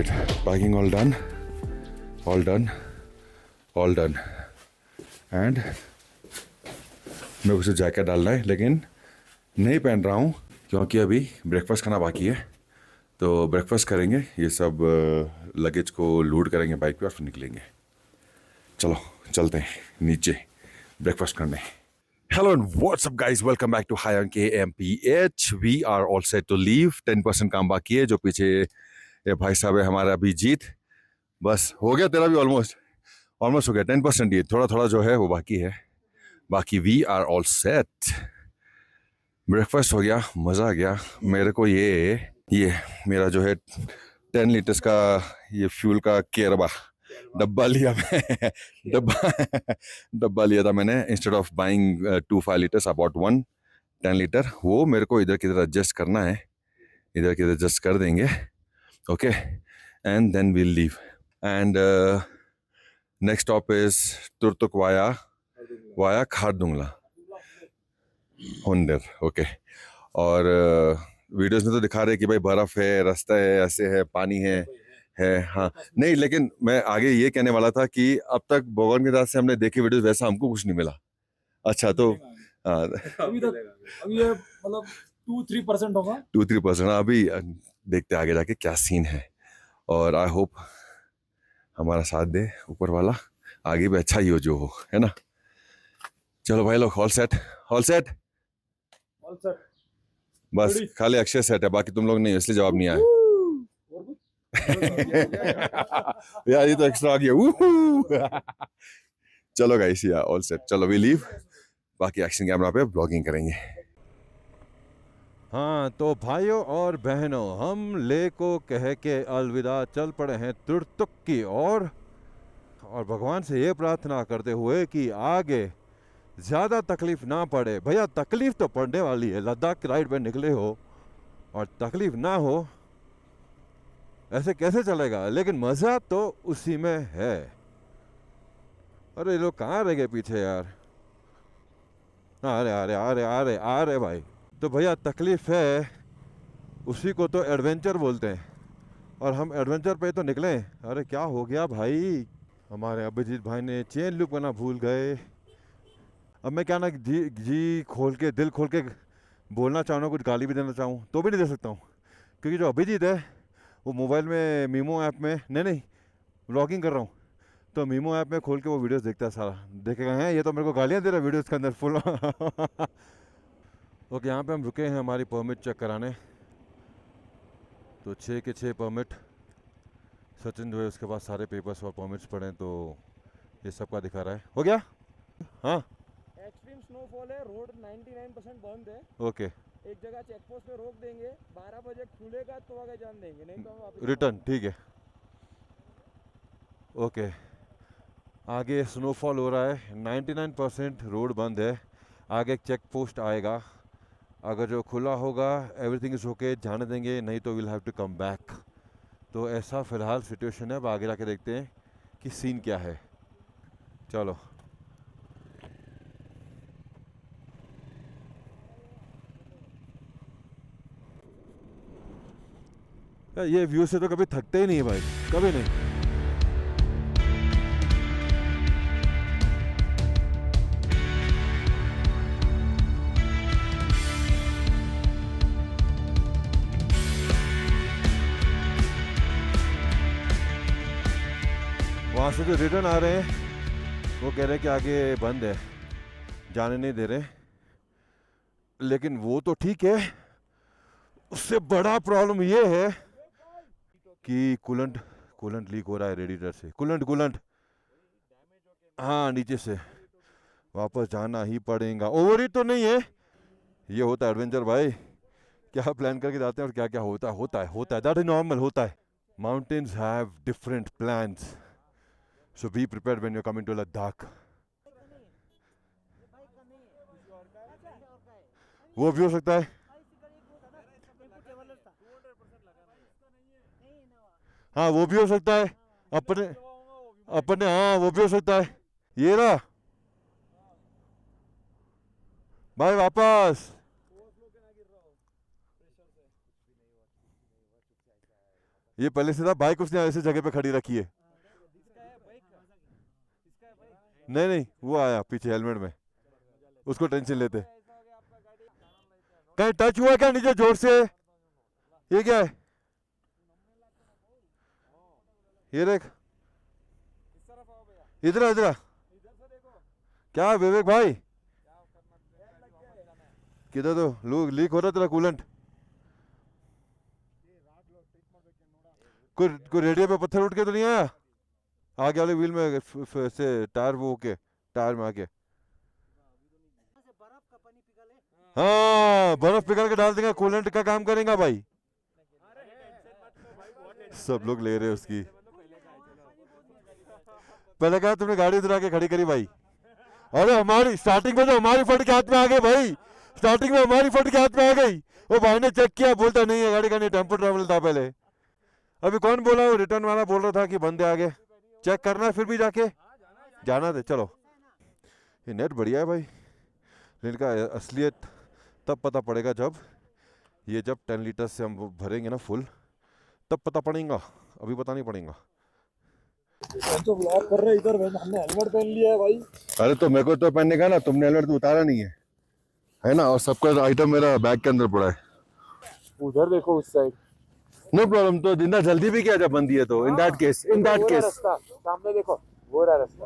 Alright, packing all done, all done, all done. And मेरे को सिर्फ जैकेट डालना है, लेकिन नहीं पहन रहा हूँ क्योंकि अभी ब्रेकफास्ट खाना बाकी है. तो ब्रेकफास्ट करेंगे, ये सब लगेज को लोड करेंगे बाइक पे और फिर निकलेंगे. चलो चलते हैं नीचे ब्रेकफास्ट करने. Hello and what's up guys, welcome back to High on KMPH. We are all set to leave. 10% काम बाकी है. जो पीछे ये भाई साहब है हमारा अभिजीत, बस हो गया. तेरा भी ऑलमोस्ट हो गया. 10% ये थोड़ा थोड़ा जो है वो बाकी है. बाकी we are all set. Breakfast हो गया, मज़ा आ गया. मेरे को ये मेरा जो है 10 लीटर्स का ये फ्यूल का केरबा डब्बा लिया मैं. डब्बा लिया था मैंने. Instead of buying 5 litres I bought 1 10 litre. वो मेरे को इधर किधर एडजस्ट करना है, इधर किधर एडजस्ट कर देंगे. Okay, and then we'll leave. And next stop is Turtuk via Khardungla Hundar. Okay. और वीडियोस में तो दिखा रहे कि भाई बर्फ़ है, रास्ता है, ऐसे है, पानी है. हाँ नहीं, लेकिन मैं आगे ये कहने वाला था कि अब तक भगवान की तरफ से हमने देखे वीडियोस वैसा हमको कुछ नहीं मिला. अच्छा तो अभी ये मतलब 2-3% होगा. 2-3% अभी देखते आगे जाके क्या सीन है. और आई होप हमारा साथ दे ऊपर वाला, आगे भी अच्छा ही हो जो हो, है ना. चलो भाई लोग, ऑल सेट. बस खाली अक्षय सेट है, बाकी तुम लोग नहीं, इसलिए जवाब नहीं आया. यार ये तो एक्स्ट्रा आ गया. चलो गाइस, या ऑल सेट. चलो वी लीव. बाकी एक्शन कैमरा पे ब्लॉगिंग करेंगे. हाँ तो भाइयों और बहनों, हम ले को कह के अलविदा चल पड़े हैं तुर्तुक की ओर. और भगवान से ये प्रार्थना करते हुए कि आगे ज़्यादा तकलीफ ना पड़े. भैया तकलीफ तो पड़ने वाली है, लद्दाख की राइड पे निकले हो और तकलीफ ना हो ऐसे कैसे चलेगा. लेकिन मज़ा तो उसी में है. अरे लोग कहाँ रह गए पीछे यार. आ रहे भाई. तो भैया तकलीफ है, उसी को तो एडवेंचर बोलते हैं और हम एडवेंचर पे तो निकले. अरे क्या हो गया भाई, हमारे अभिजीत भाई ने चेन लूप करना भूल गए. अब मैं क्या ना जी खोल के, दिल खोल के बोलना चाहूँ, कुछ गाली भी देना चाहूँ तो भी नहीं दे सकता हूँ, क्योंकि जो अभिजीत है वो मोबाइल में मीमो ऐप में नहीं व्लॉगिंग कर रहा हूँ तो मीमो ऐप में खोल के वो वीडियोस देखता है. सारा देखेगा हैं ये तो मेरे को गालियाँ दे रहा है वीडियोस के अंदर फुल. ओके, यहाँ पे हम रुके हैं हमारी परमिट चेक कराने. तो 6 के 6 परमिट. सचिन जो है उसके पास सारे पेपर्स और परमिट्स पड़े हैं, तो ये सब का दिखा रहा है. हो गया. हाँ एक्सट्रीम स्नोफॉल है, रोड 99% बंद है. ओके, एक जगह चेक पोस्ट पे रोक देंगे, 12 बजे खुलेगा तो आगे जान देंगे, नहीं तो हम वापस रिटर्न. ठीक है. ओके, आगे स्नोफॉल हो रहा है, 99% रोड बंद है. आगे एक चेक पोस्ट आएगा, अगर जो खुला होगा एवरीथिंग इज़ ओके, जाने देंगे, नहीं तो will have to come back. तो ऐसा फ़िलहाल सिचुएशन है. अब आगे जाके देखते हैं कि सीन क्या है. चलो. ये व्यू से तो कभी थकते ही नहीं भाई, कभी नहीं. वहाँ से जो रिटर्न आ रहे हैं वो कह रहे हैं कि आगे बंद है, जाने नहीं दे रहे. लेकिन वो तो ठीक है, उससे बड़ा प्रॉब्लम ये है कि कूलेंट लीक हो रहा है रेडिएटर से. कूलेंट हाँ, नीचे से वापस जाना ही पड़ेगा. ओवरहीट तो नहीं है. ये होता है एडवेंचर भाई, क्या प्लान करके जाते हैं और क्या क्या होता है. दैट इज नॉर्मल, होता है. Mountains have different plans, so be prepared when you coming to Ladakh. वो भी हो सकता है. हाँ वो भी हो सकता है. अपने हाँ वो भी हो सकता है. ये रहा भाई वापस. ये पहले से था, बाइक उसने ऐसे जगह पे खड़ी रखी है। नहीं नहीं, वो आया पीछे हेलमेट में, उसको टेंशन लेते। कहीं टच हुआ क्या नीचे जोर से? ये क्या है? ये देख, इधर इधर क्या विवेक भाई, किधर तो लीक हो रहा तेरा कूलेंट। कोई रेडियो पे पत्थर उठ के तो नहीं आया आगे वाले व्हील में से टायर वो के टायर में आके? हाँ, बर्फ पिघल के डाल देगा, कूलेंट का काम करेगा भाई। सब लोग ले रहे हैं उसकी। पहले कहा तुमने गाड़ी उधर आके खड़ी करी भाई। अरे हमारी स्टार्टिंग में तो हमारी फट के हाथ में आ गई भाई, स्टार्टिंग में हमारी फट के हाथ में आ गई। वो भाई ने चेक किया, बोलता नहीं है गाड़ी का, नहीं टेम्पो ट्रैवल था पहले। अभी कौन बोला? वो रिटर्न वाला बोल रहा था कि बंदे आ गए। चेक करना है फिर भी जाके, जाना दे चलो। ये नेट बढ़िया है भाई, लेकिन का असलियत तब पता पड़ेगा जब 10 लीटर से हम भरेंगे ना फुल, तब पता पड़ेगा, अभी पता नहीं पड़ेगा। तो ब्लॉग कर रहे इधर, हमने हेलमेट पहन लिया है भाई। अरे तो मेरे को तो पहनने का ना, तुमने हेलमेट तो उतारा नहीं है ना, और सबका आइटम मेरा बैग के अंदर पड़ा है। उधर देखो उस साइड। नो प्रॉब्लम, तो जिंदा जल्दी भी क्या जब बंदी है तो इन दैट केस रास्ता सामने देखो, वो रहा रास्ता।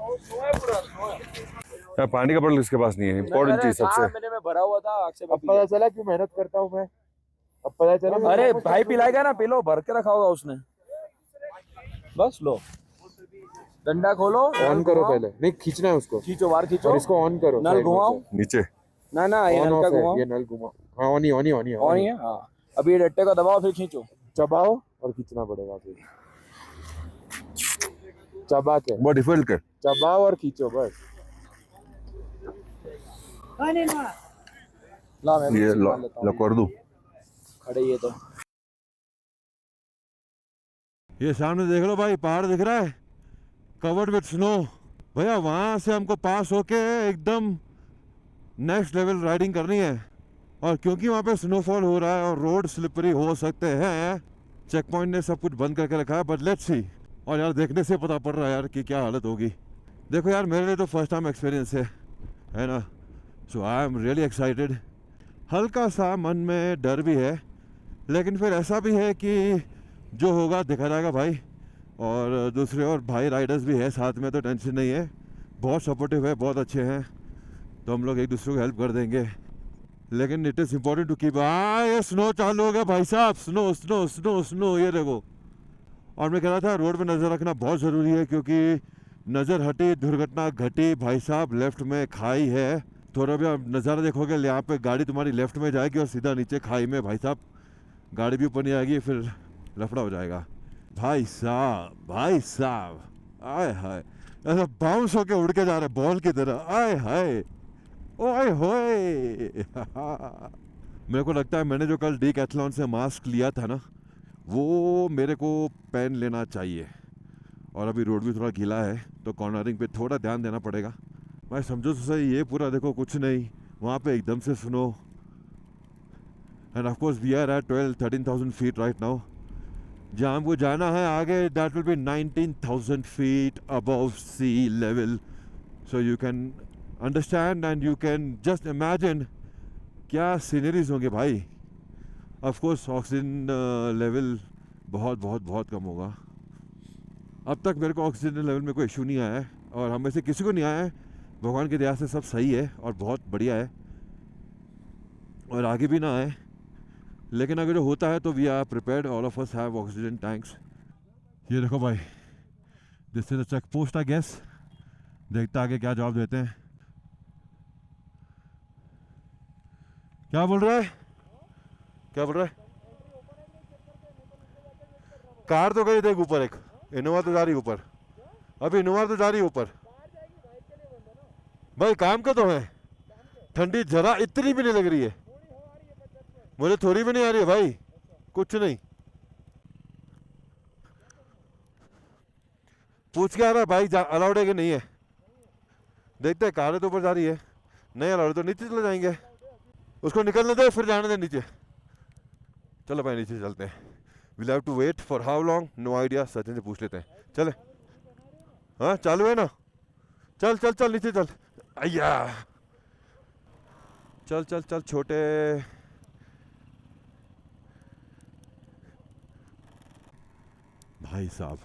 पानी का बोतल किसके पास नहीं है? इंपॉर्टेंट चीज सबसे। मैंने में भरा हुआ था, अब पता चला क्यों मेहनत करता हूँ मैं, अब पता चला। अरे भाई पिलाएगा ना, पी लो, भर के रखा होगा उसने, बस लो। डंडा खोलो, ऑन करो पहले, नहीं खींचना है उसको, खींचो बाहर खींचो, और इसको ऑन करो, नल घुमाओ नीचे। ना ना, ये नल का घुमाओ, ये नल घुमाओ। हाँ ऑन ही है। हाँ अभी ये डट्टे का दबाओ, फिर खींचो, चबाओ और खींचना पड़ेगा फिर, चबा के, बहुत डिफिकल्ट कर, चबाओ और खींचो बस। ला मैं ये लो कर दूं खड़े, ये तो ये सामने देख लो भाई, पहाड़ दिख रहा है कवर्ड विथ स्नो। भैया वहां से हमको पास होके एकदम नेक्स्ट लेवल राइडिंग करनी है, और क्योंकि वहां पे स्नोफॉल हो रहा है और रोड स्लिपरी हो सकते हैं, चेक पॉइंट ने सब कुछ बंद करके रखा है, बट लेट्स सी। और यार देखने से पता पड़ रहा है यार कि क्या हालत होगी। देखो यार, मेरे लिए तो फर्स्ट टाइम एक्सपीरियंस है ना, सो आई एम रियली एक्साइटेड। हल्का सा मन में डर भी है, लेकिन फिर ऐसा भी है कि जो होगा देखा जाएगा भाई। और दूसरे और भाई राइडर्स भी है साथ में, तो टेंशन नहीं है, बहुत सपोर्टिव है, बहुत अच्छे हैं, तो हम लोग एक दूसरे को हेल्प कर देंगे। लेकिन it is important to keep. ये स्नो चालू हो गया भाई साहब, स्नो स्नो स्नो स्नो, ये देखो। और मैं कह रहा था रोड पे नज़र रखना बहुत ज़रूरी है, क्योंकि नज़र हटी दुर्घटना घटी भाई साहब। लेफ्ट में खाई है, थोड़ा भी आप नज़ारा देखोगे, यहाँ पे गाड़ी तुम्हारी लेफ्ट में जाएगी और सीधा नीचे खाई में भाई साहब, गाड़ी भी ऊपर नहीं आएगी, फिर लफड़ा हो जाएगा भाई साहब। आए हाय, ऐसा बाउंस होके उड़ के जा रहे बॉल की तरह, आए हाय ओए होए। मेरे को लगता है मैंने जो कल डीकैथलॉन से मास्क लिया था ना, वो मेरे को पहन लेना चाहिए। और अभी रोड भी थोड़ा गीला है, तो कॉर्नरिंग पे थोड़ा ध्यान देना पड़ेगा। मैं समझो तो सही, ये पूरा देखो कुछ नहीं, वहाँ पे एकदम से snow. And of course we are at 12-13,000 feet right now. जहाँ हमको जाना है आगे, that will be 19,000 feet above sea level. So you can understand and you can just imagine क्या सीनरीज होंगे भाई। ऑफ कोर्स ऑक्सीजन लेवल बहुत बहुत बहुत कम होगा। अब तक मेरे को ऑक्सीजन लेवल में कोई इशू नहीं आया है, और हम में से किसी को नहीं आया है, भगवान की दया से सब सही है और बहुत बढ़िया है, और आगे भी ना आए। लेकिन अगर जो होता है तो we are prepared, all of us have oxygen tanks. ये देखो भाई, this is the check post I guess. देखते आगे क्या जवाब देते हैं। क्या बोल रहा है, क्या बोल रहा है? कार तो गई देख ऊपर, एक इनोवा तो जा रही ऊपर, अभी इनोवा तो जा रही ऊपर भाई। काम का तो है, ठंडी जरा इतनी भी नहीं लग रही है, मुझे थोड़ी भी नहीं आ रही है भाई, कुछ नहीं। पूछ के आ रहा है भाई अलाउड है कि नहीं है, देखते हैं। कार तो ऊपर जा रही है, नहीं अलाउड तो नीचे चले जाएंगे, उसको निकलने दे फिर जाने दे नीचे। चलो भाई नीचे चलते हैं, will have to wait for how long, no idea. Sachin से पूछ लेते हैं। चले, हाँ चालू है ना? चल चल चल नीचे चल। अय्या, चल चल चल छोटे। भाई साहब,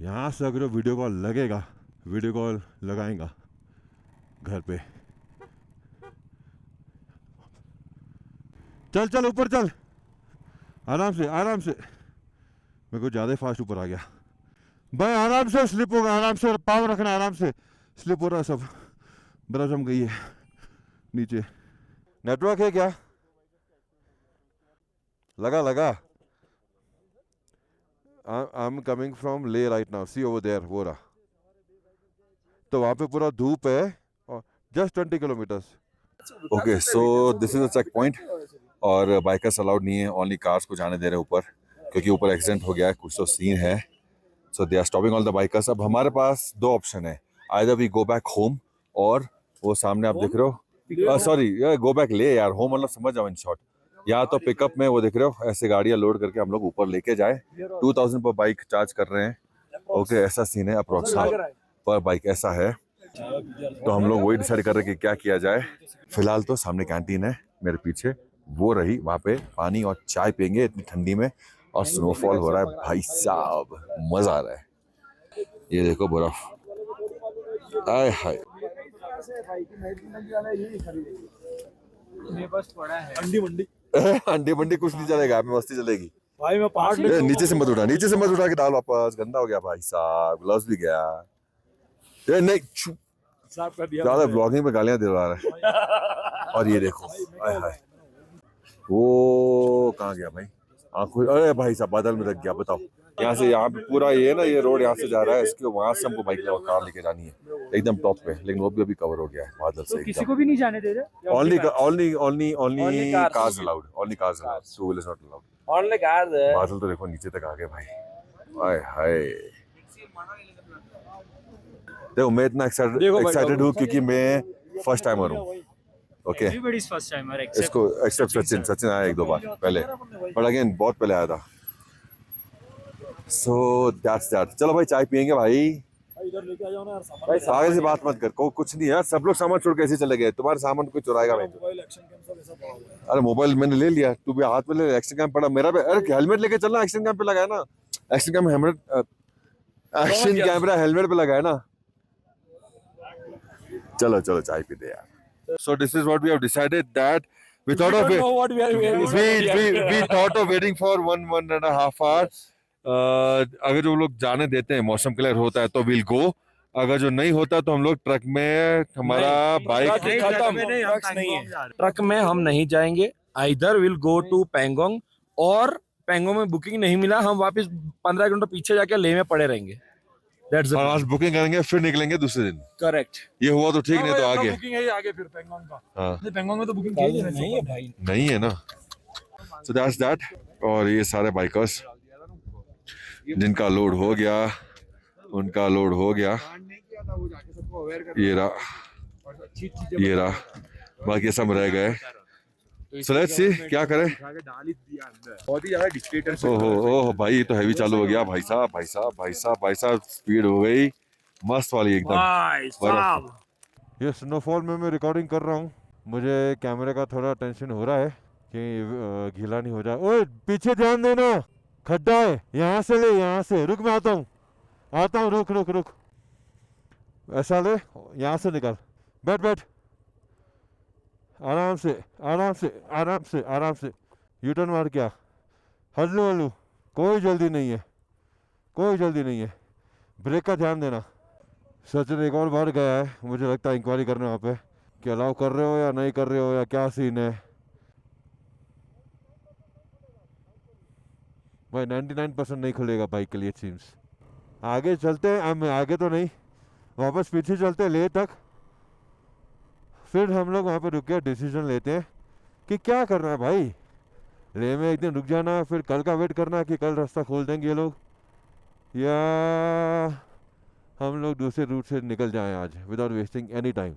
यहाँ से अगर वीडियो कॉल लगेगा, वीडियो कॉल लगाएगा घर पे। चल चल ऊपर चल, आराम से आराम से। मेरे को ज़्यादा फास्ट ऊपर आ गया भाई। आराम से, स्लिप होगा, आराम से पाँव रखना, आराम से। स्लिप हो रहा है सब, बर्फ जम गई है नीचे। नेटवर्क है क्या? लगा लगा। I am coming from Leh right now, see over there, वो रहा। तो वहाँ पे पूरा धूप है और just 20 kilometers. Okay, so this is a check point और बाइकर्स अलाउड नहीं है, ओनली कार्स को जाने दे रहे हैं ऊपर, क्योंकि ऊपर एक्सीडेंट हो गया है, कुछ तो सीन है। So they are stopping all the bikers. अब हमारे पास दो ऑप्शन है, either we go back home, और वो सामने आप देख रहे हो, सॉरी गो बैक ले यार, होम मतलब समझ जाओ इन शॉर्ट। या तो पिकअप में वो देख रहे हो ऐसे गाड़ियाँ लोड करके हम लोग ऊपर लेके जाए, 2000 पर बाइक चार्ज कर रहे हैं। ओके, ऐसा सीन है अप्रोक्स पर बाइक, ऐसा है। तो हम लोग वही डिसाइड कर रहे हैं कि क्या किया जाए। फिलहाल तो सामने कैंटीन है मेरे पीछे, वो रही, वहाँ पे पानी और चाय पियेंगे इतनी ठंडी में, और स्नोफॉल हो रहा है भाई साहब, मजा आ रहा है। ये देखो बर्फ, आय हाय। अंडी मंडी कुछ नहीं चलेगा, हमें मस्ती चलेगी भाई। मैं पहाड़ नीचे से मत उठा, नीचे से मत उठा के डाल वापस, गंदा हो गया भाई साहब, ग्लव्स भी गया। ये नहीं, साफ कर दिया। ज्यादा ब्लॉगिंग में गालियां दिला रहा है। और ये देखो, आय हाय, वो कहाँ गया भाई? आंखों, अरे भाई साहब बादल में रख गया। बताओ, यहाँ से, यहाँ पे पूरा ये ना, ये रोड यहाँ से जा रहा है, इसके वहां से हमको बाइक कार लेके जानी है एकदम टॉप पे, लेकिन वो भी अभी कवर हो गया है बादल से। किसी को भी नहीं जाने दे रहे। Only cars allowed, only cars allowed, two wheelers not allowed. Only car. बादल तो देखो नीचे तक आ गए भाई, आय हाय। देखो मैं इतना एक्साइटेड हूँ क्योंकि मैं फर्स्ट टाइमर हूँ। Okay, Everybody's first timer except इसको एक्सेप्ट सचिन आया एक दो बार पहले, बट अगेन बहुत पहले आया था। So that's that. चलो भाई चाय पियेंगे भाई। इधर लेके आ जाओ ना यार सामान। आगे से बात मत कर, कुछ नहीं यार, सब लोग सामान छोड़ के ऐसे चले गए, तुम्हारे सामान कोई चुराएगा नहीं। मोबाइल एक्शन कैम सब ऐसा पड़ा हुआ है। अरे मोबाइल मैंने ले लिया, तू भी हाथ में ले, एक्शन कैम पड़ा मेरा पे। अरे हेलमेट लेके चलना, एक्शन कैम पे लगाया ना, action cam helmet, action camera helmet पे लगाया ना। चलो चलो चाय पीते यार। So this is what we have decided, that we thought of it. what we are We thought of waiting for one and a half hour. अगर जो लोग जाने देते हैं, मौसम क्लियर होता है तो we'll go. अगर जो नहीं होता तो हम लोग ट्रक में, हमारा बाइक ट्रक में हम नहीं जाएंगे। Either will go to Pangong, और पैंगोंग में बुकिंग नहीं मिला, हम वापस 15 किलोमीटर पीछे जाके लेह में पड़े रहेंगे। That's the और आज बुकिंग करेंगे, फिर निकलेंगे दूसरे दिन। करेक्ट। ये हुआ तो ठीक, नहीं तो आगे। बुकिंग है आगे फिर पैंगोंग का। हाँ, पैंगोंग में तो बुकिंग नहीं है भाई, नहीं है ना। So that's that। और ये सारे बाइकर्स जिनका लोड हो गया, उनका लोड हो गया, ये रहा, बाकी सब रह गए। So let's see क्या करें। ओहो भाई, ये तो हैवी चालू हो गया भाई साहब, भाई साहब भाई साहब भाई साहब, स्पीड हो गई मस्त वाली एकदम। ये स्नोफॉल में मैं रिकॉर्डिंग कर रहा हूँ, मुझे कैमरे का थोड़ा टेंशन हो रहा है कि गीला नहीं हो जाए। ओए पीछे ध्यान देना, खड्डा है, यहाँ से ले, यहाँ से रुक, मैं आता हूँ, रुक रुक रुक, ऐसा ले, यहाँ से निकल, बैठ, आराम से आराम से आराम से आराम से, यू टर्न मार क्या, हल्लू, कोई जल्दी नहीं है, ब्रेक का ध्यान देना। सचिन एक और बार गया है, मुझे लगता है इंक्वायरी करने वहाँ पे कि अलाउ कर रहे हो या नहीं कर रहे हो, या क्या सीन है भाई। 99% नहीं खुलेगा बाइक के लिए सीम्स। आगे चलते हैं, आगे तो नहीं, वापस पीछे चलते हैं लेह तक, फिर हम लोग वहाँ पे रुक के डिसीजन लेते हैं कि क्या करना है भाई। लेह में एक दिन रुक जाना, फिर कल का वेट करना कि कल रास्ता खोल देंगे ये लोग, या हम लोग दूसरे रूट से निकल जाएं आज without wasting any time.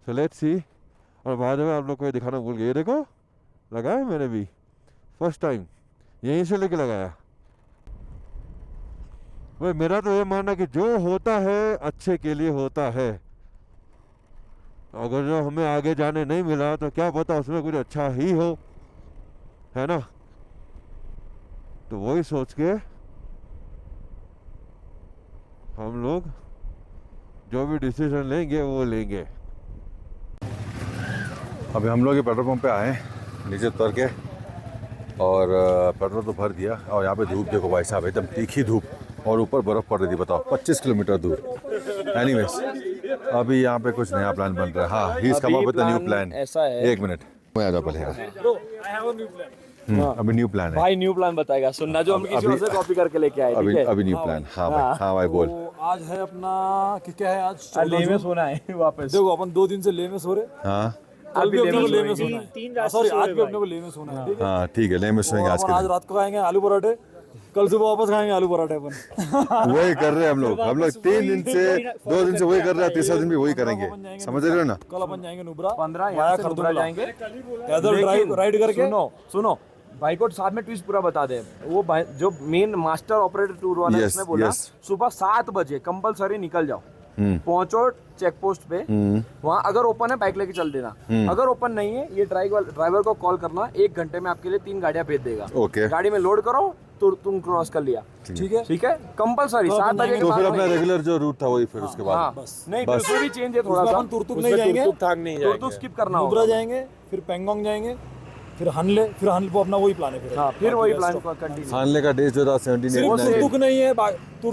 So let's see. और बाद में आप लोग को दिखाना भूल गए, ये देखो लगाया मैंने भी फर्स्ट टाइम, यहीं से लेके लगाया। भाई मेरा तो ये मानना कि जो होता है अच्छे के लिए होता है। अगर जो हमें आगे जाने नहीं मिला तो क्या पता उसमें कुछ अच्छा ही हो, है ना। तो वही सोच के हम लोग जो भी डिसीजन लेंगे वो लेंगे। अभी हम लोग ये पेट्रोल पंप पे आए हैं नीचे उतर के, और पेट्रोल तो भर दिया। और यहाँ पे धूप देखो भाई साहब, एकदम तीखी धूप, और ऊपर बर्फ़ पड़ रही थी। बताओ 25 किलोमीटर दूर। एनीवेज अभी यहाँ पे कुछ नया प्लान बन रहा है। हाँ, he is come up with a new plan. ऐसा है, एक मिनट मैं आ जाओ पहले यार। अभी न्यू प्लान है भाई न्यू प्लान बताएगा, सुनना जो हम किसी और से कॉपी करके लेके आए। अभी ठीक है, अभी न्यू प्लान। हाँ भाई, हाँ भाई बोल। तो आज है अपना क्या है आज लेह में सोना है वापस। देखो अपन 2 दिन से लेह में सो रहे, हाँ कल भी अपने को लेह में सोना है, सॉरी आज भी अपने को लेह में सोना है। ठीक है, हाँ ठीक है, ले में सोएंगे आज अपन के आज रात को खाएंगे आलू पराठे, कल सुबह वापस खाएंगे आलू पराठे अपन। दिन। वही कर रहे हैं हम लोग 3 दिन से, 2 दिन से वही कर रहे हैं, तीसरा दिन भी वही करेंगे। समझ रहे हो ना। कल अपन जाएंगे नुब्रा, 15 यहाँ से नुब्रा जाएंगे पैदल ड्राइव राइड करके। सुनो भाई को साथ में ट्विस्ट पूरा बता दे। वो भाई जो मेन मास्टर ऑपरेटर टूर वाला है, Yes, उसने बोला yes. सुबह 7 बजे कंपलसरी निकल जाओ, पहुंचो चेक पोस्ट पे। वहाँ अगर ओपन है बाइक लेके चल देना, अगर ओपन नहीं है ये ड्राइवर को कॉल करना, 1 घंटे में आपके लिए 3 गाड़ियां भेज देगा। ओके। गाड़ी में लोड करो तो तुम क्रॉस कर लिया। ठीक है, ठीक है, कंपलसरी 7 बजे के तो फिर बाद अपना रेगुलर जो रूट था वही फिर उसके बाद। हाँ, नहीं फिर उसमें भी चेंज है थोड़ा उसमें सा। अपन तुर्तुक नहीं जाएंगे, तुर्तुक स्किप करना नुब्रा होगा। जाएंगे, फिर पेंगोंग जाएंगे, फिर हनले को अपना वही प्लान है। फिर हाँ, फिर वही प्लान कंटिन्यू। खानले का डेज जो था 17 सिर्फ 8 तुर्तुक नहीं है,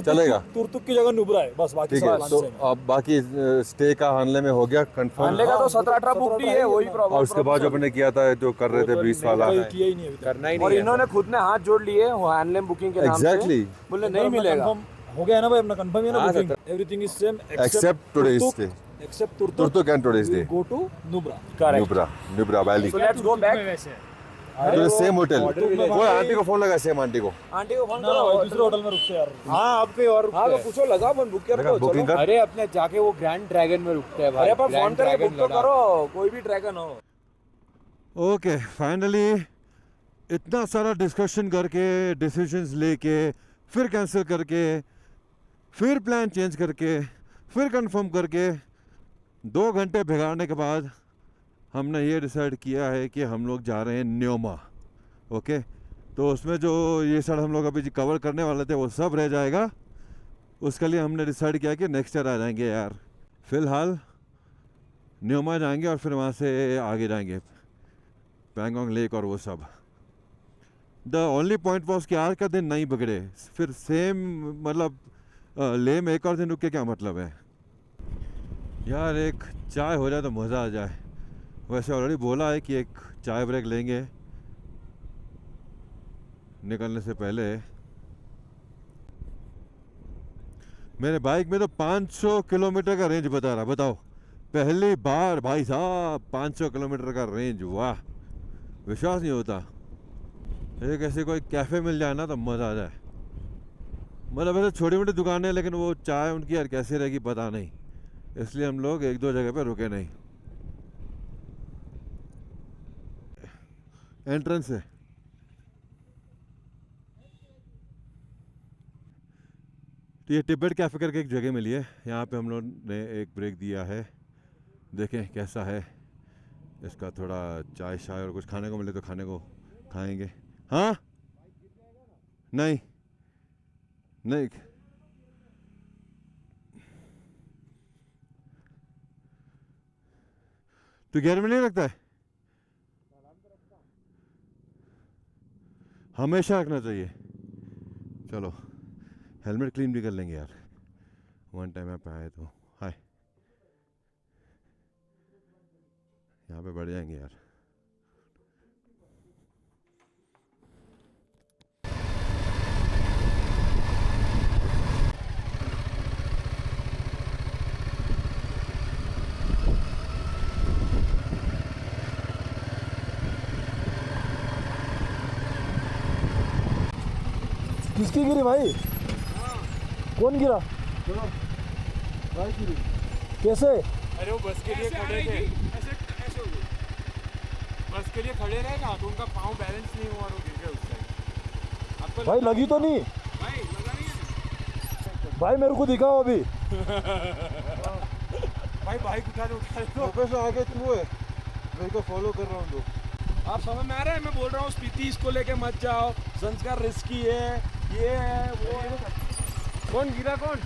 चलेगा। तुर्तुक की जगह नुब्रा है, बस बाकी ठीक सब है। प्लान तो सेम है। अब बाकी स्टे का हानले में हो गया कंफर्म। हानले का तो 17-18 बुक ही है, वही प्रॉब्लम। और उसके बाद जो अपने किया था, जो कर रहे थे 20 वाला, कोई किया ही नहीं अभी तक। और इन्होंने खुद ने हाथ जोड़ लिए हानले बुकिंग के नाम से। Exactly. बोले नहीं मिलेगा। कंफर्म हो गया है ना भाई, अपना कंफर्म है ना booking, everything is same except today's day, except Turtuk. Turtuk and today's day. Go to Nubra. Correct. Nubra valley, so let's go back. तो सेम होटल। वो आंटी को फोन लगा, सेम आंटी को। आंटी को फोन ना करो। दूसरे होटल में रुकते यार। हाँ, अब कहीं और। हाँ, तो पूछो, लगा अपन बुक कर दो, बुकिंग चलो। कर। अरे अपने जाके वो ग्रैंड ड्रैगन में रुकते हैं भाई। अरे पर फोन करके बुक तो करो, कोई भी ड्रैगन हो। ओके, फाइनली इतना सारा डिस्कशन करके, डिसीजंस लेके, फिर कैंसिल करके, फिर प्लान चेंज करके, फिर कंफर्म करके, 2 घंटे भिगाड़ने के बाद हमने ये डिसाइड किया है कि हम लोग जा रहे हैं न्योमा। ओके, तो उसमें जो ये सारा हम लोग अभी कवर करने वाले थे वो सब रह जाएगा। उसके लिए हमने डिसाइड किया कि नेक्स्ट ईयर आ जाएंगे यार। फ़िलहाल न्योमा जाएंगे और फिर वहाँ से आगे जाएंगे पैंगोंग लेक और वो सब। द ओनली पॉइंट वॉज कि आज का दिन नहीं बिगड़े, फिर सेम मतलब ले में एक और दिन रुक के क्या मतलब है यार। एक चाय हो जाए तो मज़ा आ जाए। वैसे ऑलरेडी बोला है कि एक चाय ब्रेक लेंगे निकलने से पहले। मेरे बाइक में तो 500 किलोमीटर का रेंज बता रहा। बताओ, पहली बार भाई साहब 500 किलोमीटर का रेंज, वाह, विश्वास नहीं होता। एक ऐसे कोई कैफ़े मिल जाए ना तो मज़ा आ जाए। मतलब ऐसे छोटी मोटी दुकानें हैं, लेकिन वो चाय उनकी यार कैसी रहेगी पता नहीं, इसलिए हम लोग 1-2 जगह पे रुके नहीं। एंट्रेंस है। तो ये तिब्बत कैफ़े करके एक जगह मिली है, यहाँ पे हम लोग ने एक ब्रेक दिया है। देखें कैसा है इसका, थोड़ा चाय शाय और कुछ खाने को मिले तो खाने को खाएंगे। हाँ, नहीं नहीं, तो गियर में नहीं रखता है? हमेशा रखना चाहिए। चलो हेलमेट क्लीन भी कर लेंगे यार, वन टाइम यहाँ पे आए तो। हाय, यहाँ पे बढ़ जाएंगे यार। किसकी गिरी भाई? कौन गिरा? कैसे? अरे वो बस के लिए खड़े थे, ऐसे हो गए। बस के लिए खड़े रहे ना तो उनका पाँव बैलेंस नहीं हुआ और वो गिर गए उस साइड। भाई लगी तो नहीं भाई, मेरे को दिखाओ अभी। भाई बाइक उठा दो प्रोफेसर आगे तू है, मेरे को फॉलो कर रहा हूँ लोग। आप समझ में आ रहा है? मैं बोल रहा हूँ स्पीति इसको लेके मत जाओ, संस्कार रिस्की है, ये है वो है। कौन गिरा कौन?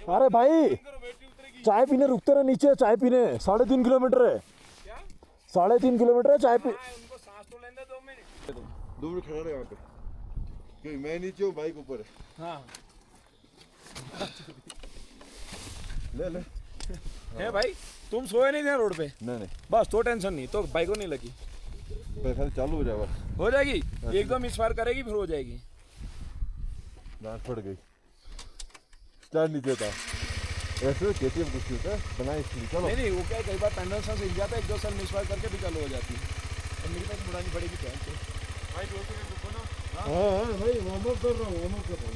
अरे भाई चाय पीने रुकते ना नीचे, चाय पीने 3.5 किलोमीटर है। 3.5 किलोमीटर है चाय पी। उनको सांस तो लेने दो मिनट। 2 मिनट खड़ा रहे यहाँ पे, क्योंकि मैं नीचे हूँ, बाइक ऊपर है। हाँ ले है भाई, तुम सोए नहीं थे रोड पे? नहीं बस तो टेंशन नहीं, तो बाइक को नहीं लगी, खाली चालू हो जाए बस। हो जाएगी। एकदम मिसफायर करेगी फिर हो जाएगी। डांट पड़ गई, स्टैंड नीचे था। ऐसे केटीएम कुछ होता है बना इसलिए। चलो नहीं वो क्या है, कई बार पैंडल से हिल जाता है, एक दो साल मिसफायर करके भी चालू हो जाती है। और मेरी बाइक मुड़ानी पड़ेगी क्या? भाई 2 मिनट रुको ना। हाँ भाई वार्म अप कर रहा हूँ, वार्म अप कर रहा हूँ।